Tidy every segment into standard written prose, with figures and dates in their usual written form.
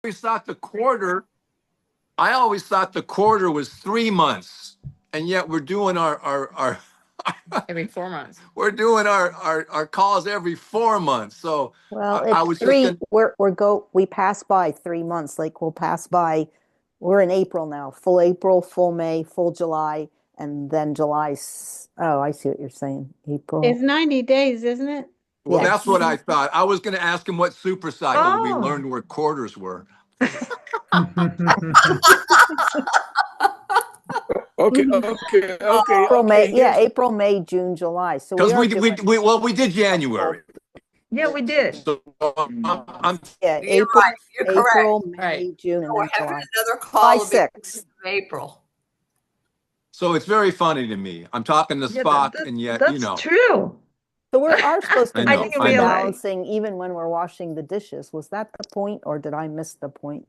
always thought the quarter. I always thought the quarter was 3 months, and yet we're doing our Every 4 months. we're doing our calls every 4 months. So Well, I it's was just three, gonna, we pass by 3 months, like we'll pass by, we're in April now, full April, full May, full July, and then oh, I see what you're saying, April. It's 90 days, isn't it? well, Yes. that's what I thought. I was going to ask him what super cycle we Oh. learned where quarters were. Okay. April, May, yeah, April, May, June, July. So Because we are doing, we did January. Yeah, we did. So I'm yeah, You're April, right. You're correct. April, May, Right. June, and We're then having July. another July call of 6th. April. so it's very funny to me. I'm talking to Yeah, Spock, that- and yet that's true. So we are supposed to I be know, I didn't realize. balancing even when we're washing the dishes. Was that the point, or did I miss the point?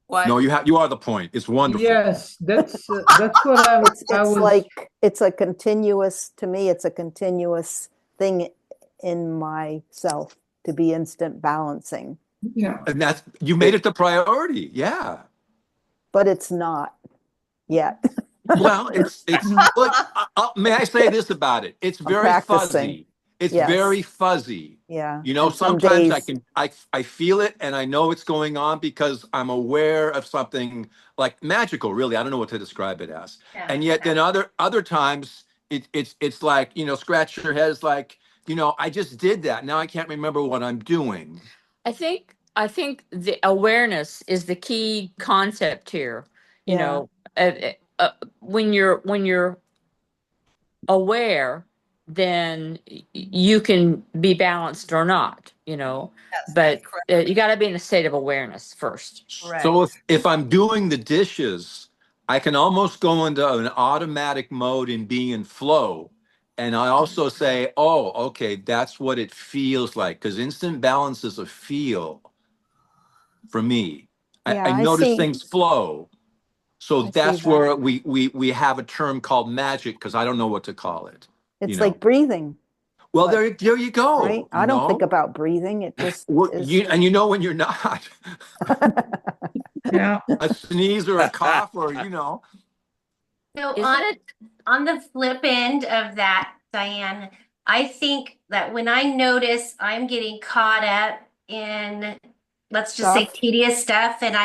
What? No, you are the point. It's wonderful. Yes, that's what I It's was. like, it's a continuous, to me, it's a continuous thing in myself to be instant balancing, Yeah. And that's you made it the priority. Yeah. but it's not yet. Well, it's look, may I say this about it? It's very practicing. fuzzy. It's Yes. very fuzzy. Yeah. You know, And some sometimes days- I feel it and I know it's going on because I'm aware of something like magical, really. I don't know what to describe it as. Yeah. And yet then other times it's like, you know, scratch your head, it's like, you know, I just did that. Now I can't remember what I'm doing. I think the awareness is the key concept here. You Yeah. know, when you're aware, then you can be balanced or not. You know, Yes, but correct. you got to be in a state of awareness first. Correct. So if I'm doing the dishes, I can almost go into an automatic mode and be in flow. And I also say, oh, okay, that's what it feels like. Because instant balance is a feel for me. Yeah, I I notice see. things flow. So I see that's that. where we have a term called magic, because I don't know what to call it. It's you know. like breathing, Well, but- there you go. right? I don't think about breathing. It just is. And you know when you're not. Yeah. A sneeze or a cough or, you know. So Is on the flip end of that, Diane, I think that when I notice I'm getting caught up in, let's just say Stuff. tedious stuff, and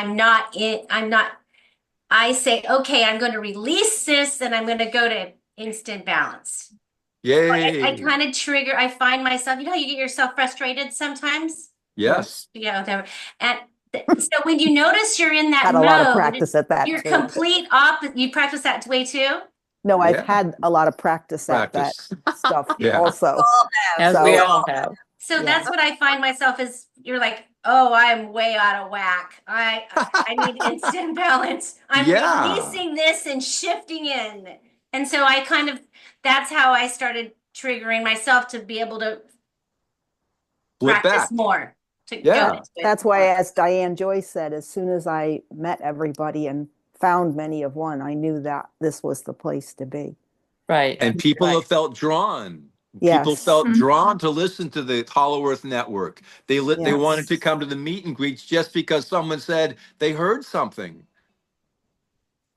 I say, okay, I'm going to release this and I'm going to go to instant balance. Yay. I kind of I find myself, you know how you get yourself frustrated sometimes? Yes. Yeah, whatever. And so when you notice you're in that Had a lot of practice at that you're too. complete opposite. You practice that way too? No, I've Yeah. had a lot of practice at that stuff Yeah. also. As So- we all have. So Yeah. that's what I find myself is you're like, oh, I'm way out of whack. I need instant balance. I'm Yeah. releasing this and shifting in. And so that's how I started triggering myself to be able to Flip practice back. more. To Yeah. go into it. That's why, as Diane Joyce said, as soon as I met everybody and found many of one, I knew that this was the place to be. Right. And people Right. have felt drawn. Yes. People felt Mhm. drawn to listen to the Hollow Earth Network. They Yes. wanted to come to the meet and greets just because someone said they heard something.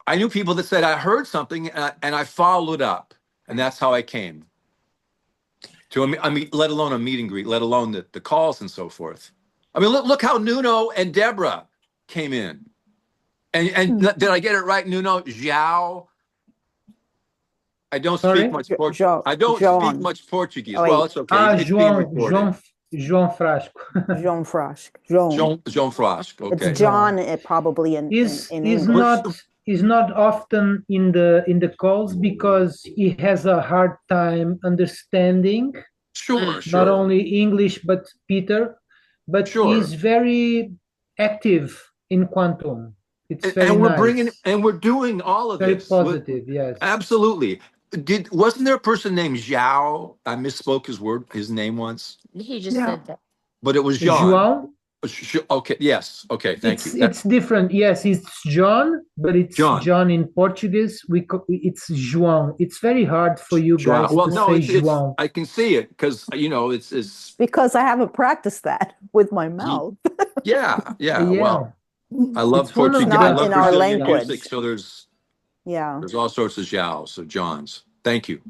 I knew people that said I heard something and I followed up, and that's how I came to let alone a meet and greet, let alone the calls and so forth. I mean, look how Nuno and Deborah came in, and did I get it right, Nuno? Zhao. I don't Sorry? speak much Portuguese. João. I don't João. speak much Portuguese. Oh, Well, wait. it's okay. It's being recorded. João Frasco. Jean Frosch. Jean. Jean Frosch. Okay. It's John, probably in Is English. not often in the calls because he has a hard time understanding Sure. not only English but Peter, but Sure. he's very active in quantum. It's very And we're nice. we're doing all of Very this. positive, yes. Absolutely. Wasn't there a person named Zhao? I misspoke his name once, He just Yeah. said that. but it was John. João, Okay. Yes. Okay. Thank you. it's different. Yes, it's John, but it's John. John in Portuguese. It's João. It's very hard for you João. guys Well, to no, say it's João. I can see it because it's Because I haven't practiced that with my mouth. yeah. Yeah. Well, I love It's one of Portuguese. the- I Not love in our Brazilian language. music. So Yeah. there's all sorts of Joaos, of Johns. Thank you.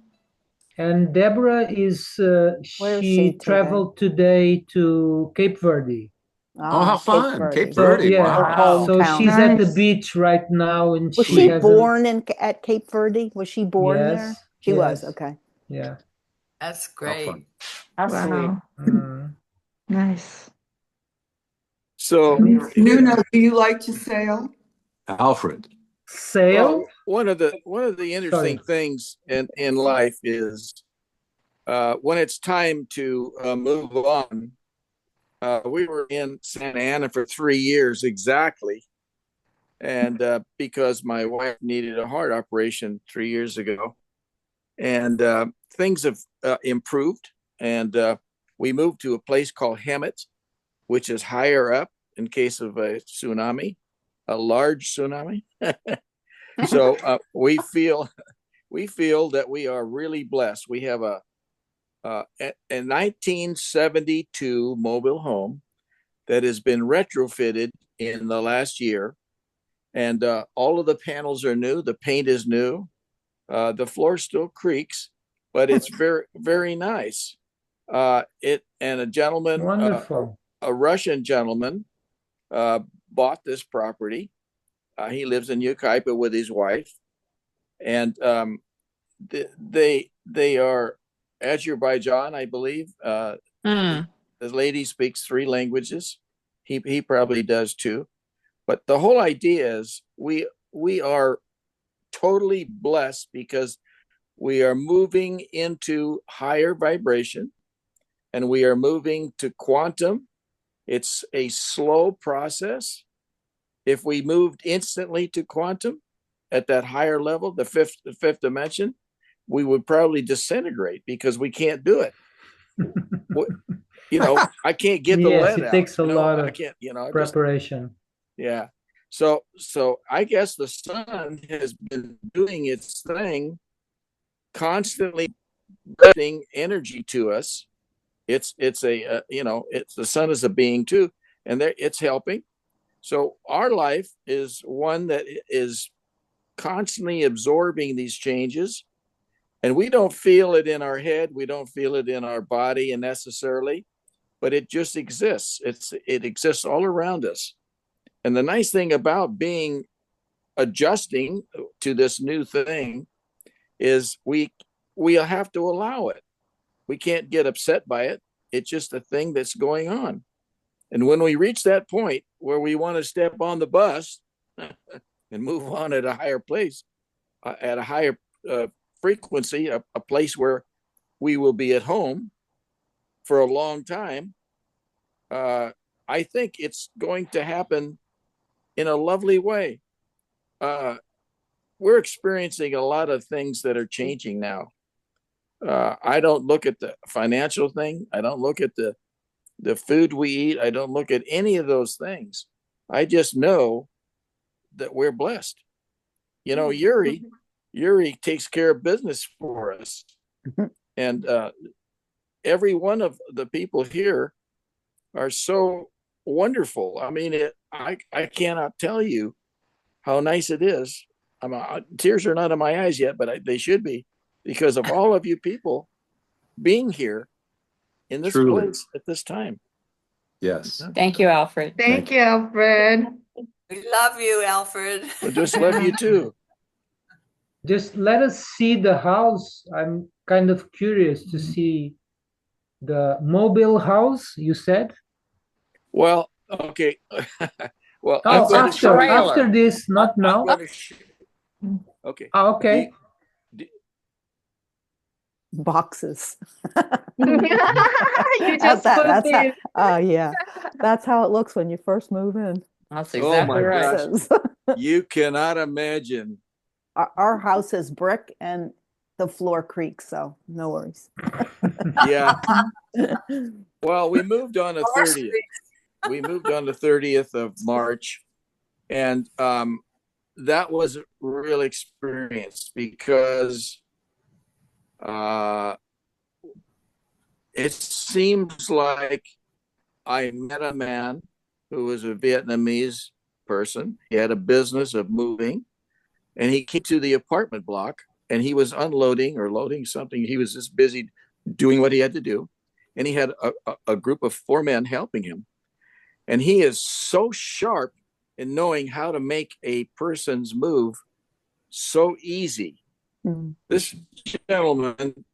And Deborah is Where is she she today? traveled today to Cape Verde. Oh, how Cape fun. Verde. Cape So Verde. yeah, Her Wow. so hometown. she's at the Nice. beach right now, and Was she she has born at Cape Verde? Was she born there? Yes, She was. yes. Okay. Yeah. That's How great. fun. How sweet. Wow. Mm. Nice. So, Nuno, do you like to sail? Alfred. Sail? well, one of the interesting Sorry. things in life is when it's time to move on. We were in Santa Ana for 3 years exactly, and because my wife needed a heart operation 3 years ago, and things have improved, and we moved to a place called Hemet, which is higher up in case of a tsunami, a large tsunami. So we feel that we are really blessed. We have a 1972 mobile home that has been retrofitted in the last year, and all of the panels are new. The paint is new. The floor still creaks, but it's very, very nice. And a gentleman, Wonderful. a Russian gentleman, bought this property. He lives in Yucaipa with his wife, and they are Azerbaijan, I believe. Mm. The lady speaks 3 languages. He probably does too. But the whole idea is we are totally blessed because we are moving into higher vibration, and we are moving to quantum. It's a slow process. If we moved instantly to quantum at that higher level, the fifth dimension, we would probably disintegrate because we can't do it. I can't get the Yes, lead it out. takes a lot I of can't, preparation. yeah. So I guess the sun has been doing its thing, constantly giving energy to us. It's the sun is a being too, and it's helping. So our life is one that is constantly absorbing these changes, and we don't feel it in our head. We don't feel it in our body and necessarily, but it just exists. It exists all around us. And the nice thing about adjusting to this new thing is we have to allow it. We can't get upset by it. It's just a thing that's going on. And when we reach that point where we want to step on the bus and move on at a higher place, at a higher frequency, a place where we will be at home for a long time, I think it's going to happen in a lovely way. We're experiencing a lot of things that are changing now. I don't look at the financial thing. I don't look at the food we eat. I don't look at any of those things. I just know that we're blessed. Yuri takes care of business for us. And every one of the people here are so wonderful. I mean, I cannot tell you how nice it is. Tears are not in my eyes yet, but they should be, because of all of you people being here in this Truly. place at this time. Yes. Thank you, Alfred. Thank you, Alfred. We love you, Alfred. I just love you too. Just let us see the house. I'm kind of curious to see the mobile house, you said? Well, okay. Well, Oh, I'm going to It's a show you. trailer. after this, not now. Okay. Okay. Boxes. You just put these. Yeah. That's how it looks when you first move in. That's Oh exactly my right. gosh. Boxes. You cannot imagine. Our house is brick and the floor creaks, so no worries. Yeah. Well, we moved on the Our 30th. street. We moved on the 30th of March. And that was a real experience because it seems like I met a man who was a Vietnamese person. He had a business of moving, and he came to the apartment block, and he was unloading or loading something. He was just busy doing what he had to do, and he had a group of 4 men helping him. And he is so sharp in knowing how to make a person's move so easy. Mm. This gentleman,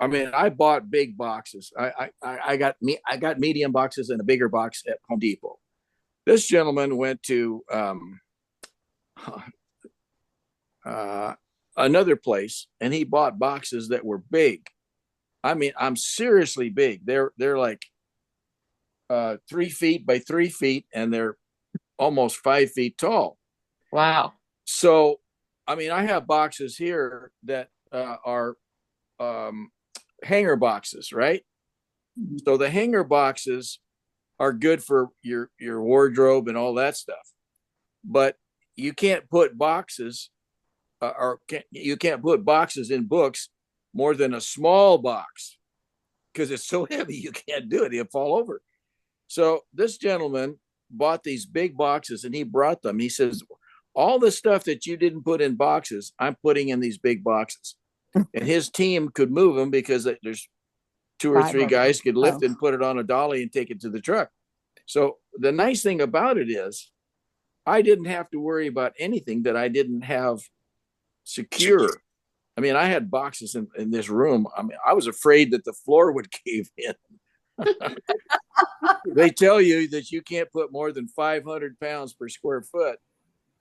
I mean, I bought big boxes. I got medium boxes and a bigger box at Home Depot. This gentleman went to another place, and he bought boxes that were big. I mean, I'm seriously big. They're like 3 feet by 3 feet, and they're almost 5 feet tall. Wow. So, I mean, I have boxes here that are hanger boxes, right? So the hanger boxes are good for your wardrobe and all that stuff, but you can't put boxes you can't put boxes in books more than a small box because it's so heavy you can't do it. It'll fall over. So this gentleman bought these big boxes, and he brought them. He says, all the stuff that you didn't put in boxes, I'm putting in these big boxes. And his team could move them because there's 2 or 3 guys could lift it and put it on a dolly and take it to the truck. So the nice thing about it is I didn't have to worry about anything that I didn't have secure. I mean, I had boxes in this room. I mean, I was afraid that the floor would cave in. They tell you that you can't put more than 500 pounds per square foot.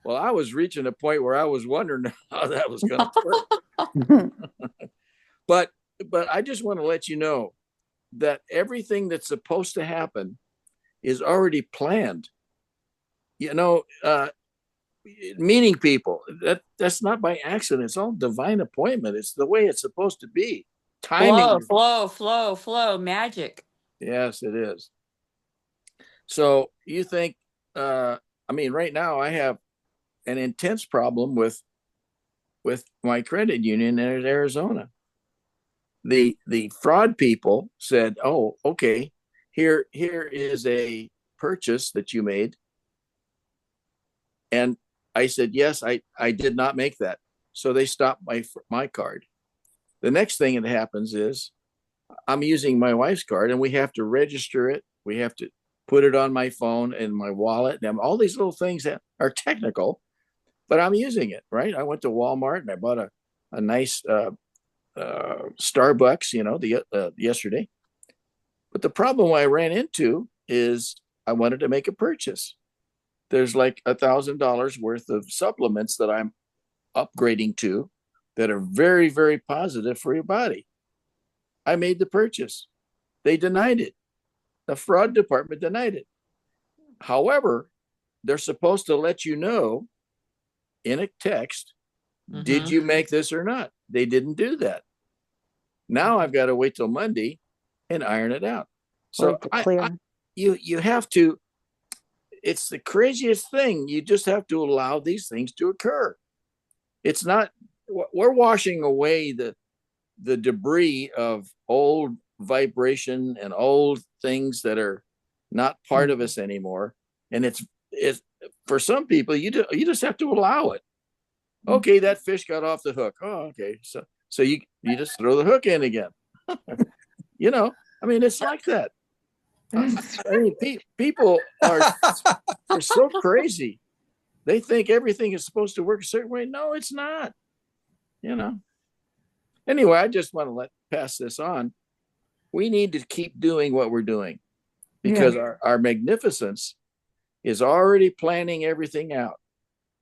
Well, I was reaching a point where I was wondering how that was going to work. But I just want to let you know that everything that's supposed to happen is already planned. You know, meeting people, that's not by accident. It's all divine appointment. It's the way it's supposed to be. Timing. Flow, magic. Yes, it is. So you think, I mean, right now I have an intense problem with my credit union in Arizona. The fraud people said, oh, okay, here is a purchase that you made. And I said, yes, I did not make that. So they stopped my card. The next thing that happens is I'm using my wife's card, and we have to register it. We have to put it on my phone and my wallet, and all these little things that are technical, but I'm using it, right? I went to Walmart and I bought a nice Starbucks, you know, yesterday. But the problem I ran into is I wanted to make a purchase. There's like $1,000 worth of supplements that I'm upgrading to that are very, very positive for your body. I made the purchase. They denied it. The fraud department denied it. However, they're supposed to let you know in a text, did you make this or not? They didn't do that. Now I've got to wait till Monday and iron it out. So you have to, it's the craziest thing. You just have to allow these things to occur. It's not, we're washing away the debris of old vibration and old things that are not part of us anymore. And it's for some people, you just have to allow it. Okay, that fish got off the hook. Oh, okay. So you just throw the hook in again. You know, I mean, it's like that. I mean, people are so crazy. They think everything is supposed to work a certain way. No, it's not. You know. Anyway, I just want to pass this on. We need to keep doing what we're doing because our magnificence is already planning everything out.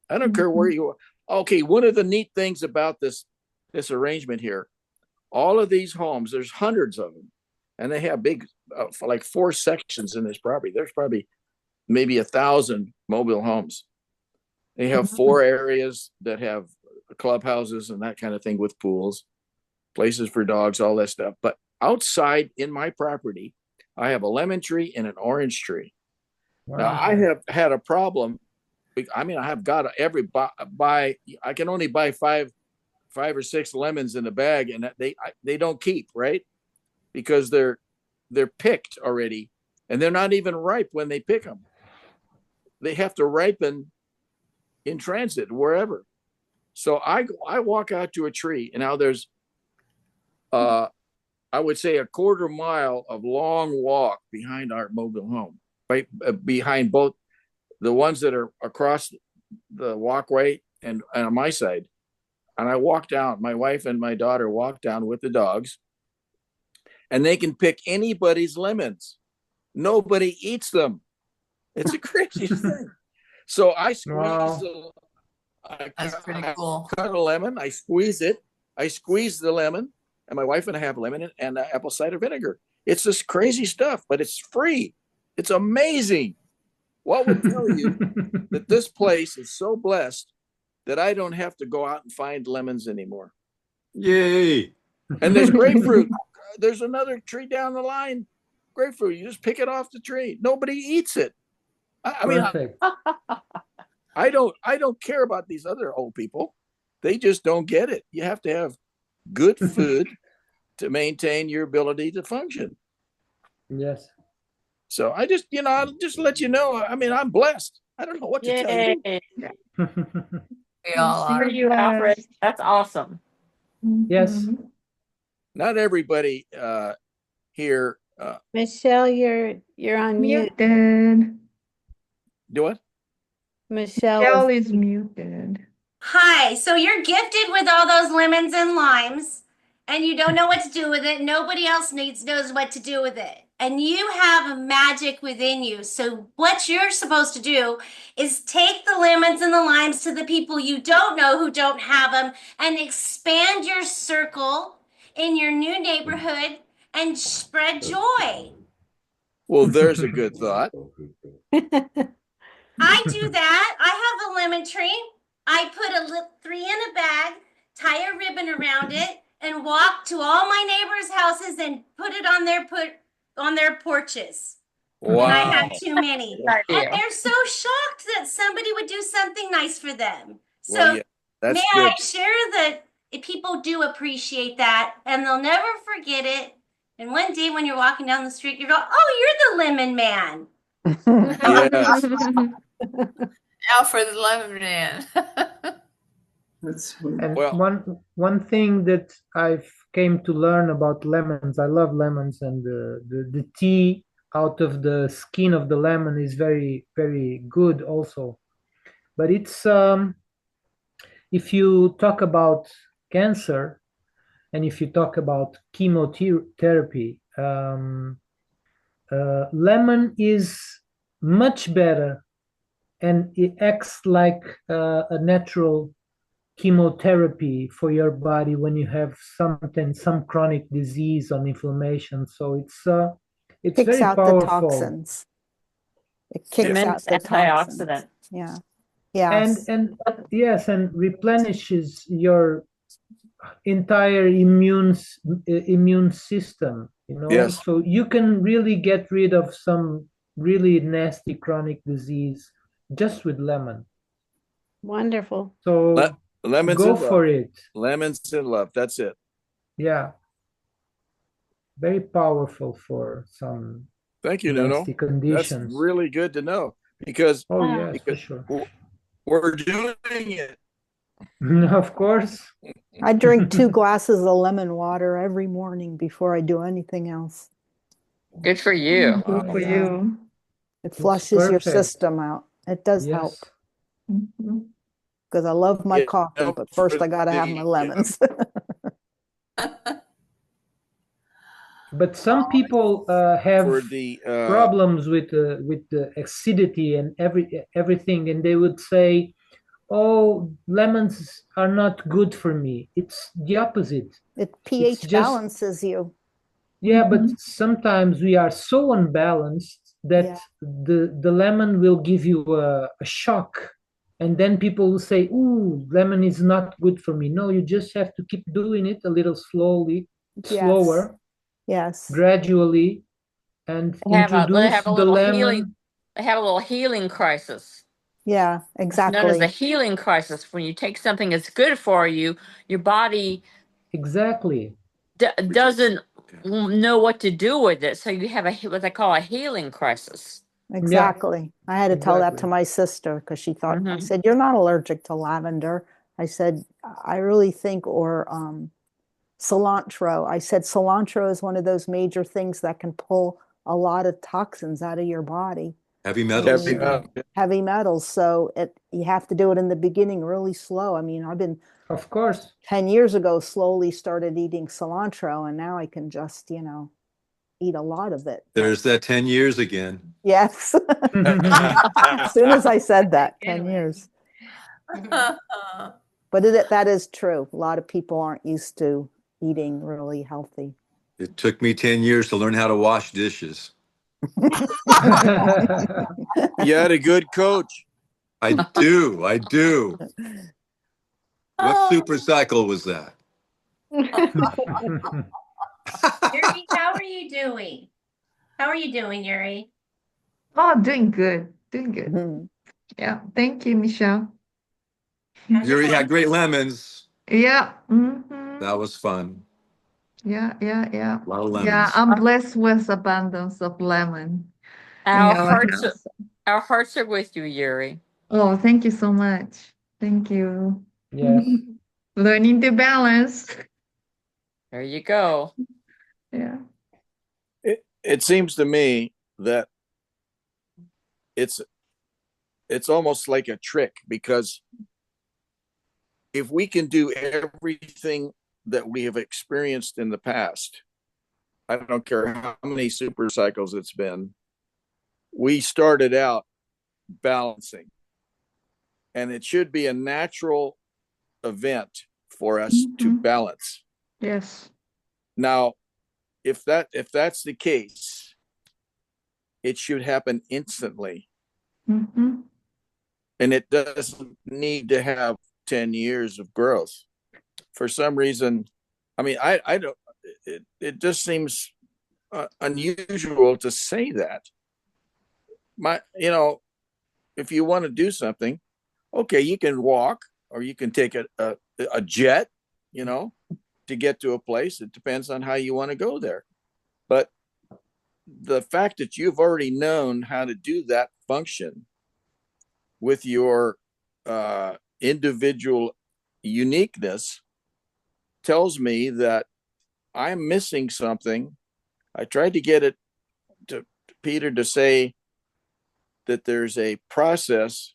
I don't care where you are. Okay, one of the neat things about this arrangement here, all of these homes, there's hundreds of them, and they have big, like 4 sections in this property. There's probably maybe 1,000 mobile homes. They have 4 areas that have clubhouses and that kind of thing with pools, places for dogs, all that stuff. But outside in my property, I have a lemon tree and an orange tree. Wow. Now, I have had a problem. I mean, I have got I can only buy five or 6 lemons in a bag, and they don't keep, right? Because they're picked already, and they're not even ripe when they pick them. they have to ripen in transit, wherever. So I walk out to a tree, and now there's, I would say, a quarter mile of long walk behind our mobile home, right behind both the ones that are across the walkway and on my side. And I walk down, my wife and my daughter walk down with the dogs, and they can pick anybody's lemons. Nobody eats them. It's a crazy thing. So I squeeze, Wow. That's pretty cool. cut a lemon, I squeeze it, I squeeze the lemon, and my wife and I have lemon and apple cider vinegar. It's this crazy stuff, but it's free. It's amazing. What would tell you that this place is so blessed that I don't have to go out and find lemons anymore? Yay. And there's grapefruit. There's another tree down the line. Grapefruit. You just pick it off the tree. Nobody eats it. I mean, Perfect. I don't care about these other old people. They just don't get it. You have to have good food to maintain your ability to function. Yes. So I just, I'll just let you know. I mean, I'm blessed. I don't know what to tell you. Yay. We all For are. you, Alfred. That's awesome. Yes. Not everybody here Michelle, you're on mute. Muted. do it. Michelle Michelle is is muted. Hi, so you're gifted with all those lemons and limes, and you don't know what to do with it. Nobody else knows what to do with it. And you have a magic within you. So what you're supposed to do is take the lemons and the limes to the people you don't know who don't have them and expand your circle in your new neighborhood and spread joy. Well, there's a good thought. I do that. I have a lemon tree. I put 3 in a bag, tie a ribbon around it, and walk to all my neighbors' houses and put it on their porches. And I Wow. have too many. Good idea. And they're so shocked that somebody would do something nice for them. So Well, yeah, that's may good. I share that people do appreciate that and they'll never forget it. And one day when you're walking down the street, you go, oh, you're the lemon man. Yes. Alfred the Lemon Man. That's sweet. And Well- one thing that I've came to learn about lemons, I love lemons, and the tea out of the skin of the lemon is very, very good also. But it's if you talk about cancer and if you talk about chemotherapy, lemon is much better, and it acts like a natural chemotherapy for your body when you have some chronic disease or inflammation. So it's Kicks very out the powerful. toxins. It kicks out Tremendous the toxins. antioxidant. Yeah. Yes. And yes, and replenishes your entire immune system, Yes. So you can really get rid of some really nasty chronic disease just with lemon. Wonderful. So Lemons go and love. for it. Lemons and love. That's it. Yeah. Very powerful for some Thank you, Nuno. nasty That's conditions. really good to know because Oh, Yeah. yes, for because sure. we're doing it. Of course. I drink 2 glasses of lemon water every morning before I do anything else. Good for you. Good for Yeah. you. It flushes your perfect. system out. It does help Yes. Mhm. because I love my Yeah, coffee, no, but first for I gotta have the- my lemons. But some people have For the problems with the acidity and everything, and they would say, "Oh, lemons are not good for me." It's the opposite. It pH just- balances you. Yeah, but sometimes we are so unbalanced that Yeah. the lemon will give you a shock, and then people will say, "Ooh, lemon is not good for me." No, you just have to keep doing it a little slower, Yes. gradually, and They have a introduce the little lemon. healing. They have a little healing crisis. Yeah, It's known as the exactly. healing crisis. When you take something that's good for you, your body Exactly. doesn't know what to do with it. So you have what they call a healing crisis. Exactly. I had to tell that to exactly. my sister because she thought, I Mhm. said, you're not allergic to lavender. I said, I really think, or cilantro. I said, cilantro is one of those major things that can pull a lot of toxins out of your body. Heavy I metals. Heavy mean, metal. heavy metals. So you have to do it in the beginning really slow. I mean, I've been Of course. 10 years ago, slowly started eating cilantro, and now I can just, eat a lot of it. There's that 10 years again. Yes. As soon as I said that, 10 years. But that is true. A lot of people aren't used to eating really healthy. It took me 10 years to learn how to wash dishes. You had a good coach. I do. I do. What super cycle was that? Yuri, how are you doing? How are you doing, Yuri? Oh, doing good. Doing good. Mhm. Yeah. Thank you, Michelle. How's You your already had phone? great lemons. Yeah. That was fun. Yeah. A lot of Yeah. lemons. I'm blessed with abundance of lemon in Our our hearts, house. our hearts are with you, Yuri. Oh, thank you so much. Thank you. Yes. Learning to balance. There you go. Yeah. It seems to me that it's almost like a trick, because if we can do everything that we have experienced in the past, I don't care how many super cycles it's been, we started out balancing, and it should be a natural event for us to Mhm. balance. Yes. Now, if that's the case, it should happen instantly, Mm-hmm. and it doesn't need to have 10 years of growth. For some reason, I mean, I don't, it just seems unusual to say that. If you want to do something, okay, you can walk, or you can take a jet, to get to a place. It depends on how you want to go there. But the fact that you've already known how to do that function with your individual uniqueness tells me that I'm missing something. I tried to get it to Peter to say that there's a process.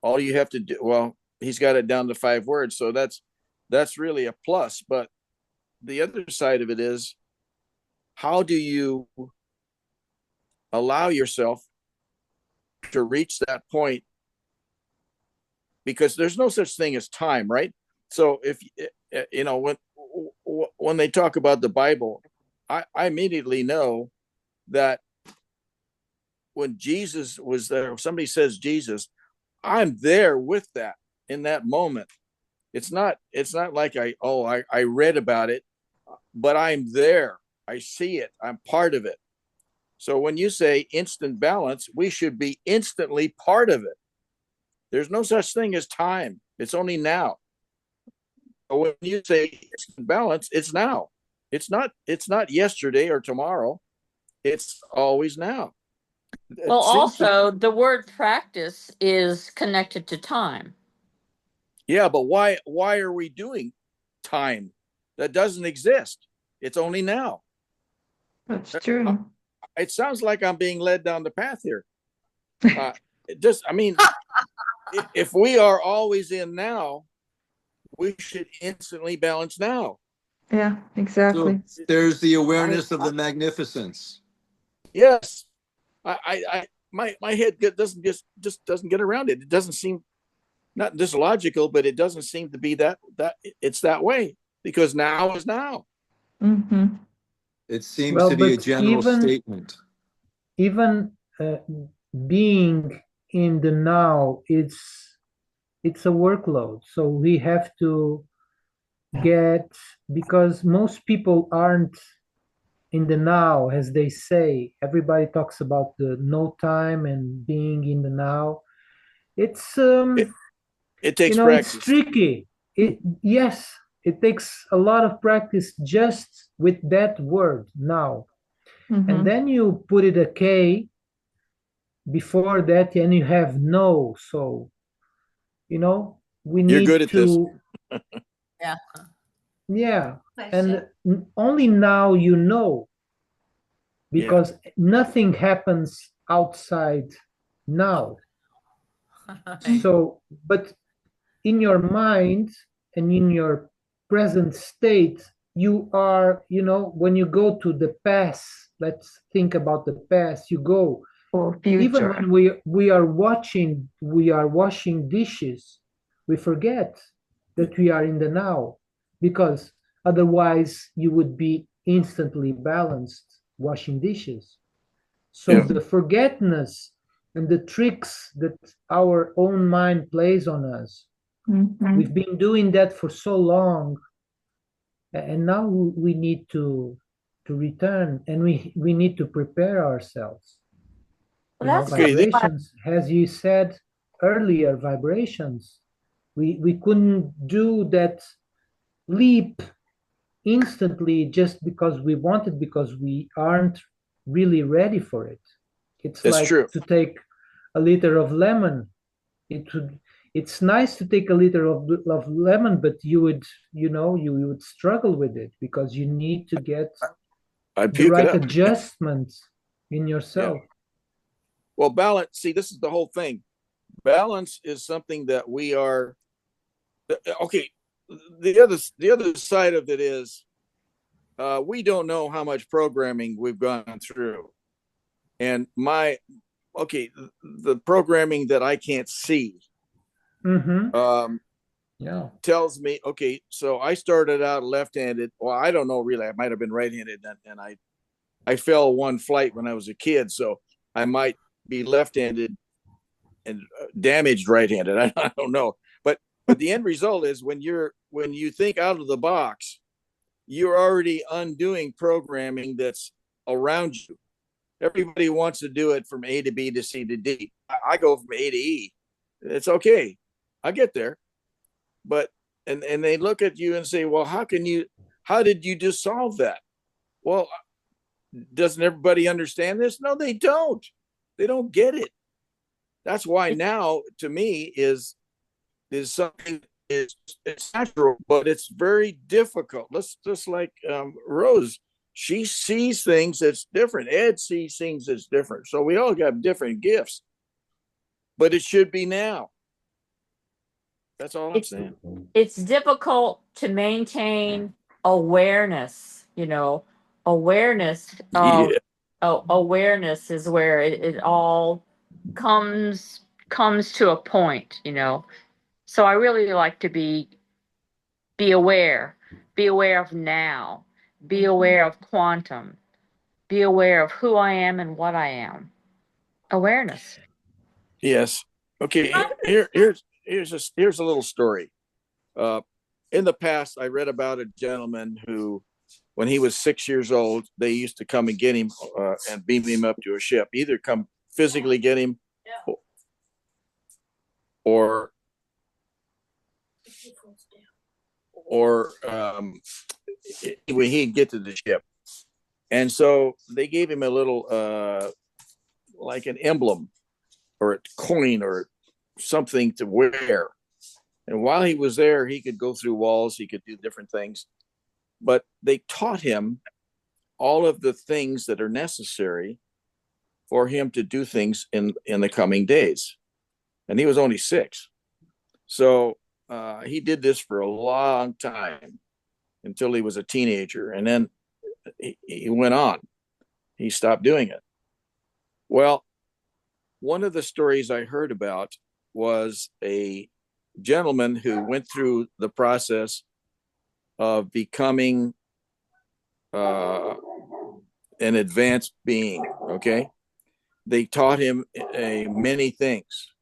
All you have to do, well, he's got it down to 5 words, so that's really a plus. But the other side of it is, how do you allow yourself to reach that point? Because there's no such thing as time, right? So if when they talk about the Bible, I immediately know that when Jesus was there, if somebody says Jesus, I'm there with that in that moment. It's not like I read about it, but I'm there. I see it. I'm part of it. So when you say instant balance, we should be instantly part of it. There's no such thing as time. It's only now. But when you say instant balance, it's now. It's not yesterday or tomorrow. It's always now. Well, also, the word practice is connected to time. Yeah, but why are we doing time? That doesn't exist. It's only now. That's true. It sounds like I'm being led down the path here. If we are always in now, we should instantly balance now. Yeah, exactly. So there's the awareness of the magnificence. Yes, my head doesn't doesn't get around it. It doesn't seem, not just logical, but it doesn't seem to be that it's that way, because now is now. Mm-hmm. It seems Well, to be a but general statement. even being in the now, it's a workload. So we have to because most people aren't in the now, as they say. Everybody talks about the no time and being in the now. It's It takes practice. It's tricky. Yes, it takes a lot of practice just with that word now. Mm-hmm. And then you put it a K, before that, and you have no. So, we You're need good at this. to, Yeah. yeah. Question. And only now Yeah. because nothing happens outside now. So, but in your mind and in your present state, you are, when you go to the past, let's think about the past, you go, For even future. when we are washing dishes, we forget that we are in the now, because otherwise you would be instantly balanced washing dishes. So Yeah. the forgetfulness and the tricks that our own mind plays on us, Mhm. we've been doing that for so long, and now we need to return, and we need to prepare ourselves. Well, that's Okay, just what Vibrations, as you said earlier, vibrations. We couldn't do that leap instantly just because we wanted, because we aren't really ready for it. It's that's like true. to take a liter of lemon. It's nice to take a liter of lemon, but you would struggle with it because you need to get I the puke it right up. adjustments in Yeah. yourself. Well, balance. See, this is the whole thing. Balance is something that we are. Okay. The other side of it is, we don't know how much programming we've gone through, and the programming that I can't see, Yeah. tells me, okay, so I started out left-handed. Well, I don't know really. I might have been right-handed, and I fell one flight when I was a kid, so I might be left-handed and damaged right-handed. I don't know, but the end result is when you think out of the box, you're already undoing programming that's around you. Everybody wants to do it from A to B to C to D. I go from A to E. It's okay. I get there. But and they look at you and say, well, how did you just solve that? Well, doesn't everybody understand this? No, they don't. They don't get it. That's why now, to me, is something, it's natural, but it's very difficult. Let's just like Rose, she sees things that's different. Ed sees things that's different. So we all got different gifts, but it should be now. That's all I'm saying. it's difficult to maintain awareness, awareness of Yeah. awareness is where it all comes to a point, So I really like to be aware of now, be aware of quantum, be aware of who I am and what I am. Awareness. Yes. Okay. Here's a little story. In the past, I read about a gentleman who, when he was 6 years old, they used to come and get him and beam him up to a ship. Either come physically get him, or when he'd get to the ship. And so they gave him a little, like an emblem or a coin or something to wear. And while he was there, he could go through walls, he could do different things. But they taught him all of the things that are necessary for him to do things in the coming days. And he was only 6. So he did this for a long time until he was a teenager. And then he went on. He stopped doing it. Well, one of the stories I heard about was a gentleman who went through the process of becoming an advanced being. Okay. They taught him many things.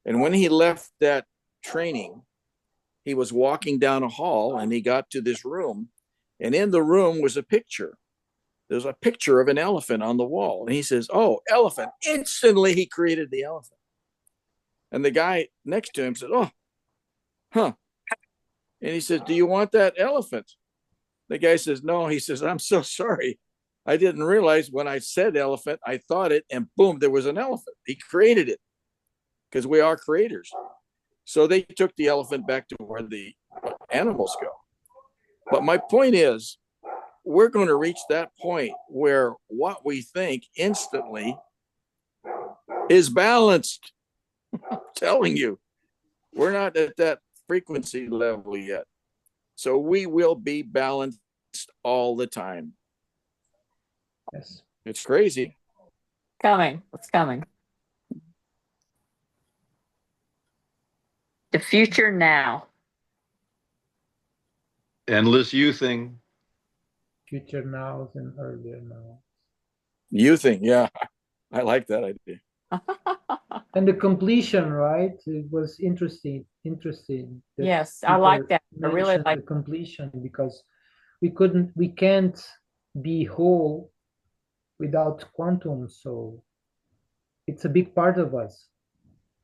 And when he left that training, he was walking down a hall and he got to this room. And in the room was a picture. There's a picture of an elephant on the wall. And he says, "Oh, elephant." Instantly, he created the elephant. And the guy next to him said, "Oh, huh." And he says, "Do you want that elephant?" The guy says, "No." He says, "I'm so sorry. I didn't realize when I said elephant, I thought it, and boom, there was an elephant. He created it because we are creators. So they took the elephant back to where the animals go. But my point is, we're going to reach that point where what we think instantly is balanced. I'm telling you, we're not at that frequency level yet. So we will be balanced all the time. Yes. It's crazy. Coming. It's coming. The future now. Endless youthing. Future nows and earlier now. Youthing, yeah. I like that idea. And the completion, right? It was interesting. That Yes, I like people that. I really mentioned like the completion, because we can't be whole without quantum. So it's a big part of us,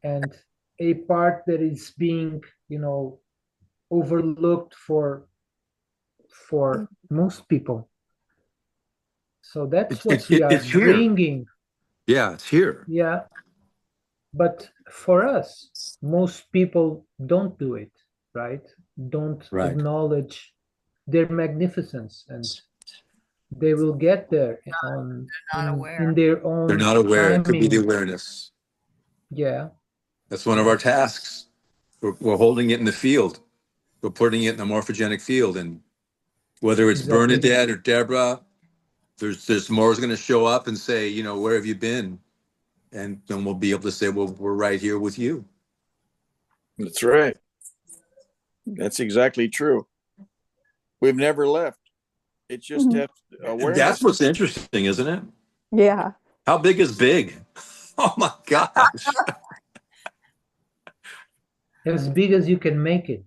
and a part that is being, overlooked for most people. So that's what we are It's here. bringing. Yeah, it's here. Yeah. But for us, most people don't do it, right? Don't Right. acknowledge their magnificence, and they will get there in their own They're not aware. It could be the timing. awareness. Yeah. That's one of our tasks. We're holding it in the field. We're putting it in the morphogenic field. And whether it's Exactly. Bernadette or Deborah, there's more is going to show up and say, where have you been? And then we'll be able to say, well, we're right here with you. That's right. That's exactly true. We've never left. It's just have awareness. That's what's interesting, isn't it? Yeah. How big is big? Oh my gosh. As big as you can make it.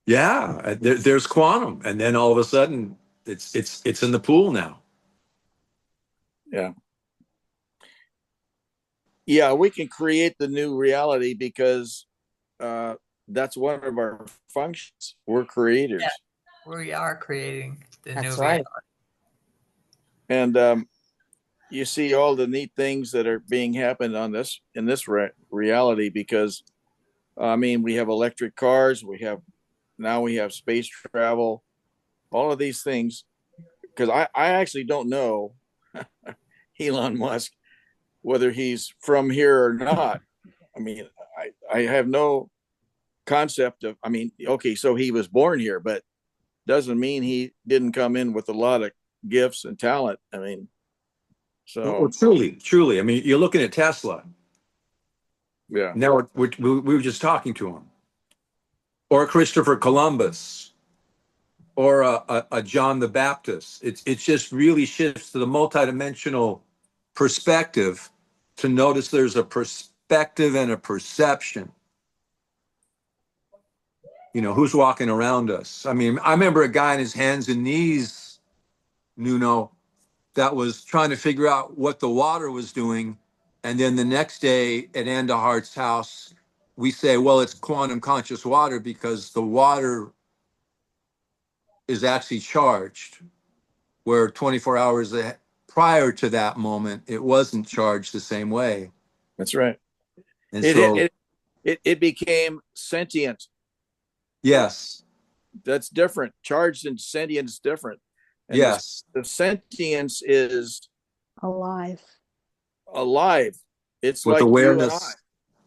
Yeah, there's quantum, and then all of a sudden, it's in the pool now. Yeah. Yeah, we can create the new reality because that's one of our functions. We're creators. Yeah, we are creating the That's new right. And you see all the neat things that are being happened in this reality, because we have electric cars, we have space travel, all of these things. Because I actually don't know Elon Musk, whether he's from here or not. I have no concept of, okay, so he was born here, but doesn't mean he didn't come in with a lot of gifts and talent. Oh, truly. You're looking at Tesla. Yeah. Now we were just talking to him, or Christopher Columbus, or a John the Baptist. It just really shifts to the multidimensional perspective to notice there's a perspective and a perception. Who's walking around us. I remember a guy on his hands and knees, Nuno, that was trying to figure out what the water was doing. And then the next day at Andahart's house, we say, well, it's quantum conscious water because the water is actually charged, where 24 hours prior to that moment, it wasn't charged the same way. That's right. And it became sentient. Yes. That's different. Charged and sentient is different. And yes. The sentience is Alive. It's with like awareness. You and I.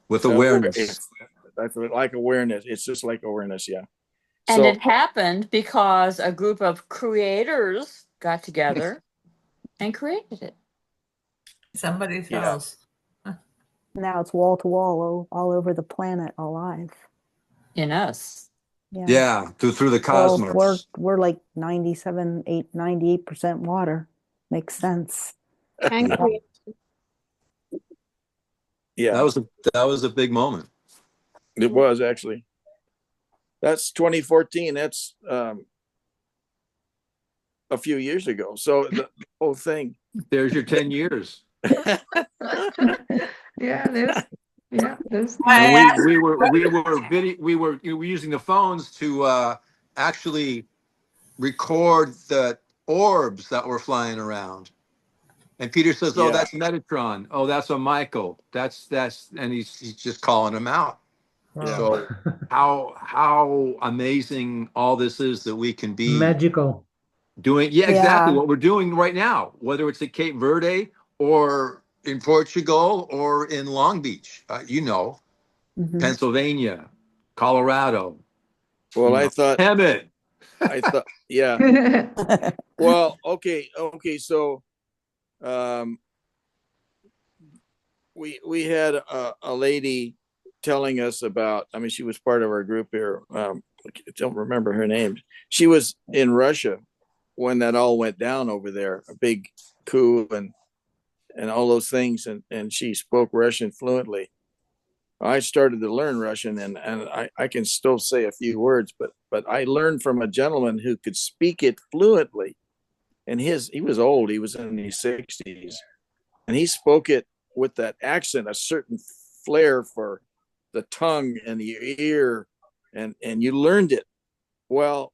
With awareness. That's like awareness. It's just like awareness. Yeah. And it happened because a group of creators got together and created it. Somebody's house. Now it's wall to wall all over the planet, alive. In us. Yeah, through the cosmos. Well, we're like 98% water. Makes sense. Yeah, that was a big moment. It was actually. That's 2014. That's a few years ago. So the whole thing. There's your 10 years. We were using the phones to actually record the orbs that were flying around. And Peter says, "Oh, Yeah. that's Metatron. Oh, that's a Michael. That's," and he's just calling him out. Wow. So how amazing all this is that we can be Magical. doing. Yeah, exactly Yeah. what we're doing right now, whether it's at Cape Verde or in Portugal or in Long Beach, Mhm. Pennsylvania, Colorado. Well, I thought, yeah. Well, okay. So, we had a lady telling us about. I mean, she was part of our group here. I don't remember her name. She was in Russia when that all went down over there, a big coup and all those things, and she spoke Russian fluently. I started to learn Russian, and I can still say a few words, but I learned from a gentleman who could speak it fluently. And he was old, he was in his 60s, and he spoke it with that accent, a certain flair for the tongue and the ear, and you learned it. Well,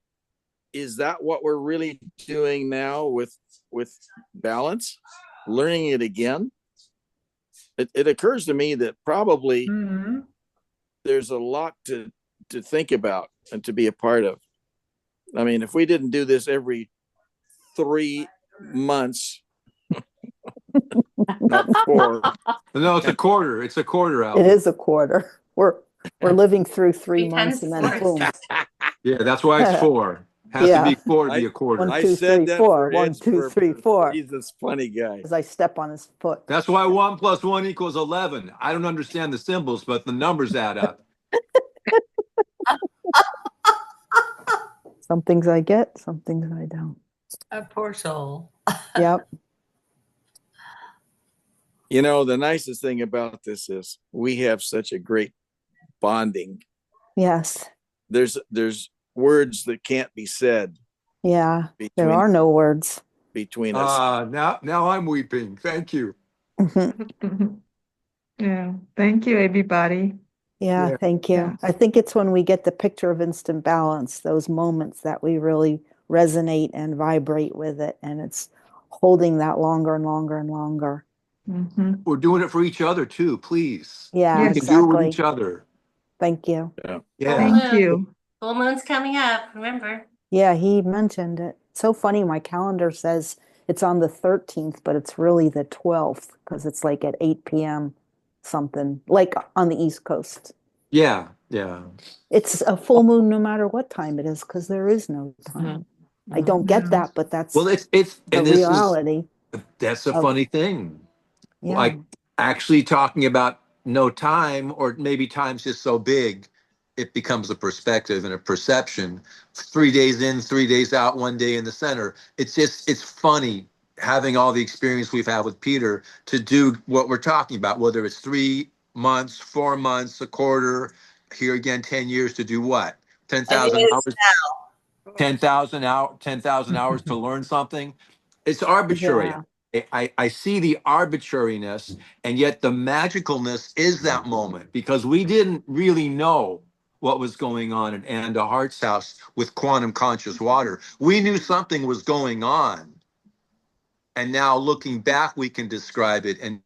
is that what we're really doing now with balance? Learning it again? It occurs to me that probably Mhm. there's a lot to think about and to be a part of. I mean, if we didn't do this every 3 months, not 4. No, it's a quarter. It's a quarter out. It is a quarter. We're living through 3 Three months times and then four. boom. Yeah, to that's why it's 4. Has Yeah. to be 4 to be a quarter. 1, I 2, said 3, that 4. for 1, Ed's 2, 3, purposes. 4. He's this funny guy. As I step on his foot. That's why 1 + 1 = 11. I don't understand the symbols, but the numbers add up. Some things I get, some things I don't. A poor soul. Yep. You know, the nicest thing about this is we have such a great bonding. Yes. There's words that can't be said Yeah. There between are no words. us. Now I'm weeping. Thank you. Yeah, thank you, everybody. Yeah, Yeah. thank you. Yeah. I think it's when we get the picture of instant balance, those moments that we really resonate and vibrate with it. And it's holding that longer and longer and longer. Mhm. We're doing it for each other too, please. Yeah, We can do it with exactly. each other. Thank you. Yeah. Thank you. Full moon's coming up, remember. Yeah, he mentioned it. So funny, my calendar says it's on the 13th, but it's really the 12th because it's like at 8 p.m. something, like on the East Coast. Yeah. Yeah. It's a full moon no matter what time it is because there is no time. I don't get Yeah. that, but that's Well, it's the and this reality. that's a of- funny thing. Yeah. Like actually talking about no time, or maybe time's just so big, it becomes a perspective and a perception. 3 days in, 3 days out, 1 day in the center. It's funny having all the experience we've had with Peter to do what we're talking about, whether it's 3 months, 4 months, a quarter, here again, 10 years to do what? 10,000 hours. 10,000 hours to learn something. It's arbitrary. Yeah. I see the arbitrariness, and yet the magicalness is that moment because we didn't really know what was going on at Anna Hart's house with quantum conscious water. We knew something was going on. And now looking back, we can describe it and